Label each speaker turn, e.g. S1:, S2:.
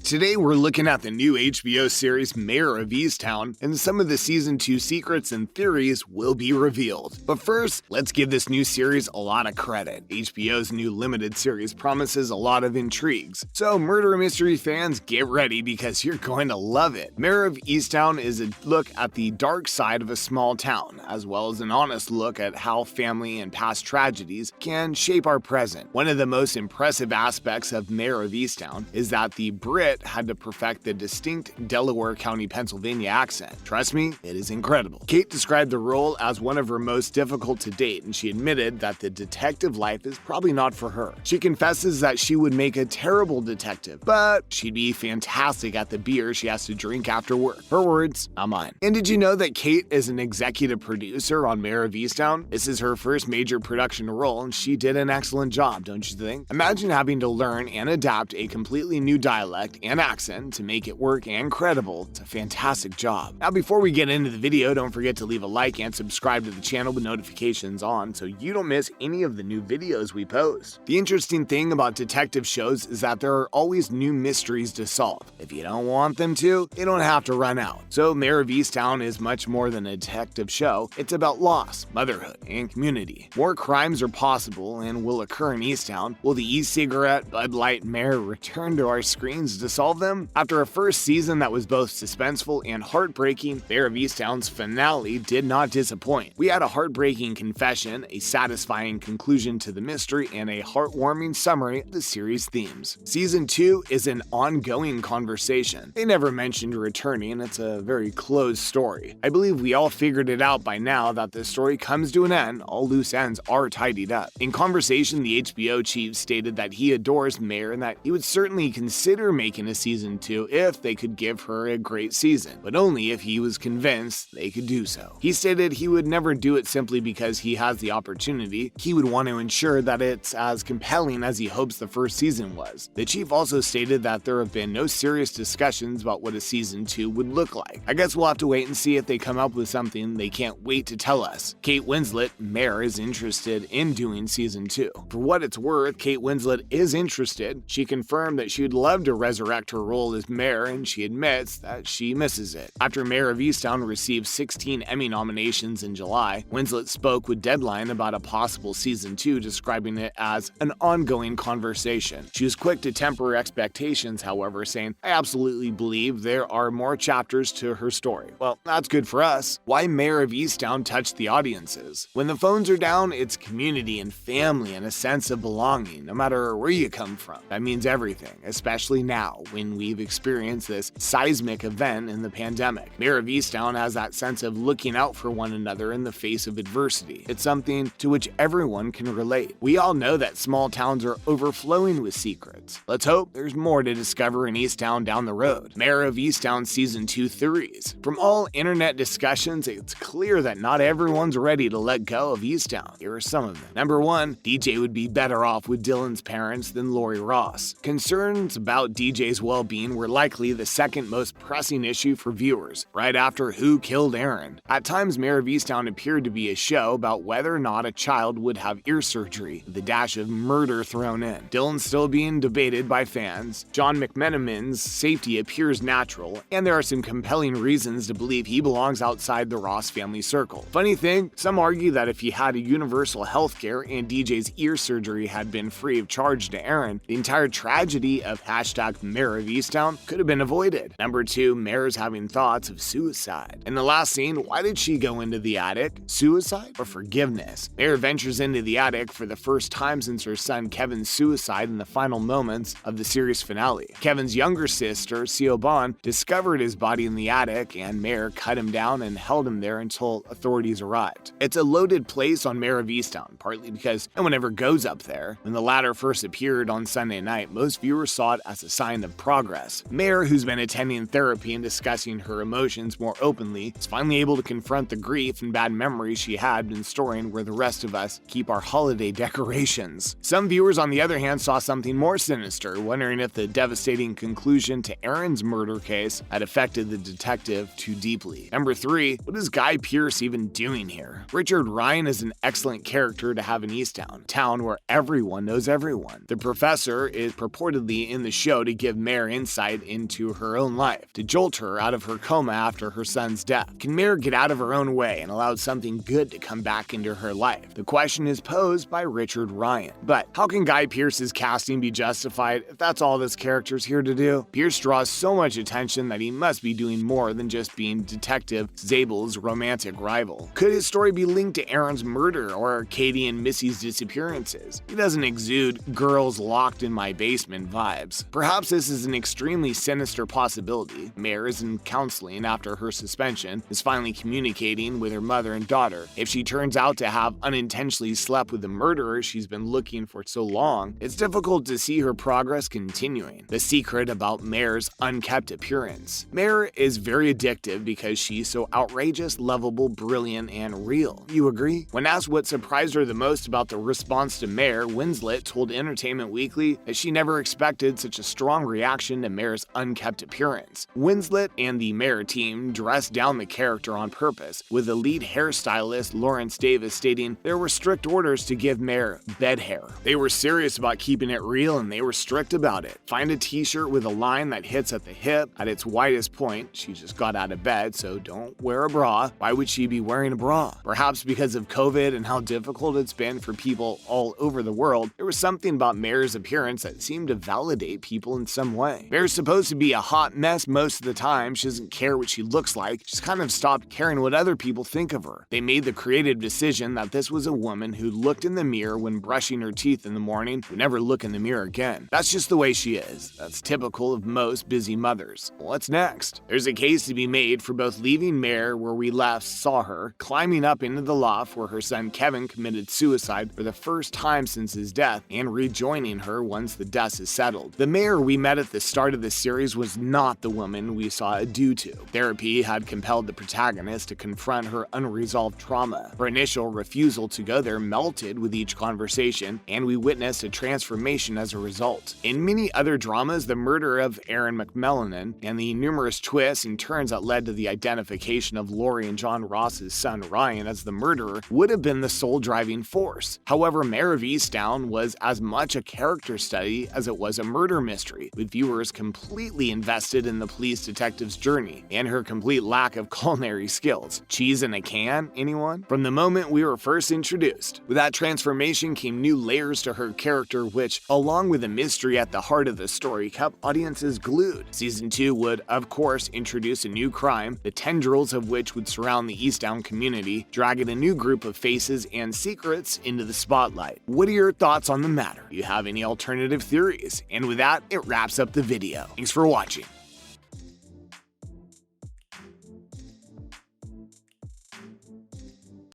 S1: Today we're looking at the new HBO series Mare of Easttown, and some of the Season 2 secrets and theories will be revealed. But first, let's give this new series a lot of credit. HBO's new limited series promises a lot of intrigues, so murder mystery fans, get ready because you're going to love it. Mare of Easttown is a look at the dark side of a small town, as well as an honest look at how family and past tragedies can shape our present. One of the most impressive aspects of Mare of Easttown is that the Brit had to perfect the distinct Delaware County, Pennsylvania accent. Trust me, it is incredible. Kate described the role as one of her most difficult to date, and she admitted that the detective life is probably not for her. She confesses that she would make a terrible detective, but she'd be fantastic at the beer she has to drink after work. Her words, not mine. And did you know that Kate is an executive producer on Mare of Easttown? This is her first major production role, and she did an excellent job, don't you think? Imagine having to learn and adapt a completely new dialect and accent to make it work and credible. It's a fantastic job. Now, before we get into the video, don't forget to leave a like and subscribe to the channel with notifications on so you don't miss any of the new videos we post. The interesting thing about detective shows is that there are always new mysteries to solve. If you don't want them to, they don't have to run out. So Mare of Easttown is much more than a detective show. It's about loss, motherhood, and community. More crimes are possible and will occur in Easttown. Will the e-cigarette, Bud Light Mare return to our screens to solve them? After a first season that was both suspenseful and heartbreaking, Mare of Easttown's finale did not disappoint. We had a heartbreaking confession, a satisfying conclusion to the mystery, and a heartwarming summary of the series' themes. Season 2 is an ongoing conversation. They never mentioned returning, it's a very closed story. I believe we all figured it out by now that the story comes to an end, all loose ends are tidied up. In conversation, the HBO chief stated that he adores Mare and that he would certainly consider making a Season 2 if they could give her a great season, but only if he was convinced they could do so. He stated he would never do it simply because he has the opportunity. He would want to ensure that it's as compelling as he hopes the first season was. The chief also stated that there have been no serious discussions about what a Season 2 would look like. I guess we'll have to wait and see if they come up with something they can't wait to tell us. Kate Winslet, Mare, is interested in doing Season 2. For what it's worth, Kate Winslet is interested. She confirmed that she would love to resurrect her role as Mare, and she admits that she misses it. After Mare of Easttown received 16 Emmy nominations in July, Winslet spoke with Deadline about a possible Season 2, describing it as an ongoing conversation. She was quick to temper her expectations, however, saying, "I absolutely believe there are more chapters to her story." Well, that's good for us. Why Mare of Easttown touched the audiences? When the phones are down, it's community and family and a sense of belonging, no matter where you come from. That means everything, especially now when we've experienced this seismic event in the pandemic. Mare of Easttown has that sense of looking out for one another in the face of adversity. It's something to which everyone can relate. We all know that small towns are overflowing with secrets. Let's hope there's more to discover in Easttown down the road. Mare of Easttown Season 2 theories. From all internet discussions, it's clear that not everyone's ready to let go of Easttown. Here are some of them. Number 1, DJ would be better off with Dylan's parents than Lori Ross. Concerns about DJ's well-being were likely the second most pressing issue for viewers, right after Who Killed Aaron. At times, Mare of Easttown appeared to be a show about whether or not a child would have ear surgery, with a dash of murder thrown in. Dylan's still being debated by fans. John McMenamin's safety appears natural, and there are some compelling reasons to believe he belongs outside the Ross family circle. Funny thing, some argue that if he had a universal healthcare and DJ's ear surgery had been free of charge to Aaron, the entire tragedy of #Mare of Easttown could have been avoided. Number 2, Mare's having thoughts of suicide. In the last scene, why did she go into the attic? Suicide or forgiveness? Mare ventures into the attic for the first time since her son Kevin's suicide in the final moments of the series finale. Kevin's younger sister, Siobhan, discovered his body in the attic, and Mare cut him down and held him there until authorities arrived. It's a loaded place on Mare of Easttown, partly because no one ever goes up there. When the latter first appeared on Sunday night, most viewers saw it as a sign of progress. Mare, who's been attending therapy and discussing her emotions more openly, is finally able to confront the grief and bad memories she had been storing where the rest of us keep our holiday decorations. Some viewers, on the other hand, saw something more sinister, wondering if the devastating conclusion to Aaron's murder case had affected the detective too deeply. Number 3, what is Guy Pearce even doing here? Richard Ryan is an excellent character to have in Easttown, a town where everyone knows everyone. The professor is purportedly in the show to give give Mare insight into her own life, to jolt her out of her coma after her son's death. Can Mare get out of her own way and allow something good to come back into her life? The question is posed by Richard Ryan. But how can Guy Pearce's casting be justified if that's all this character's here to do? Pearce draws so much attention that he must be doing more than just being Detective Zabel's romantic rival. Could his story be linked to Aaron's murder or Katie and Missy's disappearances? He doesn't exude girls locked in my basement vibes. Perhaps this is an extremely sinister possibility. Mare is in counseling after her suspension, is finally communicating with her mother and daughter. If she turns out to have unintentionally slept with the murderer she's been looking for so long, it's difficult to see her progress continuing. The secret about Mare's unkept appearance. Mare is very addictive because she's so outrageous, lovable, brilliant, and real. You agree? When asked what surprised her the most about the response to Mare, Winslet told Entertainment Weekly that she never expected such a strong reaction to Mare's unkept appearance. Winslet and the Mare team dressed down the character on purpose, with the lead hairstylist Lawrence Davis stating there were strict orders to give Mare bed hair. They were serious about keeping it real and they were strict about it. Find a t-shirt with a line that hits at the hip at its widest point. She just got out of bed, so don't wear a bra. Why would she be wearing a bra? Perhaps because of COVID and how difficult it's been for people all over the world, there was something about Mare's appearance that seemed to validate people in some way. Mare's supposed to be a hot mess most of the time. She doesn't care what she looks like. She's kind of stopped caring what other people think of her. They made the creative decision that this was a woman who looked in the mirror when brushing her teeth in the morning, would never look in the mirror again. That's just the way she is. That's typical of most busy mothers. What's next? There's a case to be made for both leaving Mare where we last saw her, climbing up into the loft where her son Kevin committed suicide for the first time since his death, and rejoining her once the dust is settled. The Mare we met at the start of the series was not the woman we saw it due to. Therapy had compelled the protagonist to confront her unresolved trauma. Her initial refusal to go there melted with each conversation, and we witnessed a transformation as a result. In many other dramas, the murder of Aaron McMellanin and the numerous twists and turns that led to the identification of Lori and John Ross's son Ryan as the murderer would have been the sole driving force. However, Mare of Easttown was as much a character study as it was a murder mystery, with viewers completely invested in the police detective's journey and her complete lack of culinary skills. Cheese in a can, anyone? From the moment we were first introduced, with that transformation came new layers to her character which, along with the mystery at the heart of the story, kept audiences glued. Season 2 would, of course, introduce a new crime, the tendrils of which would surround the Easttown community, dragging a new group of faces and secrets into the spotlight. What are your thoughts on the matter? Do you have any alternative theories? And with that, it wraps up the video. Thanks for watching.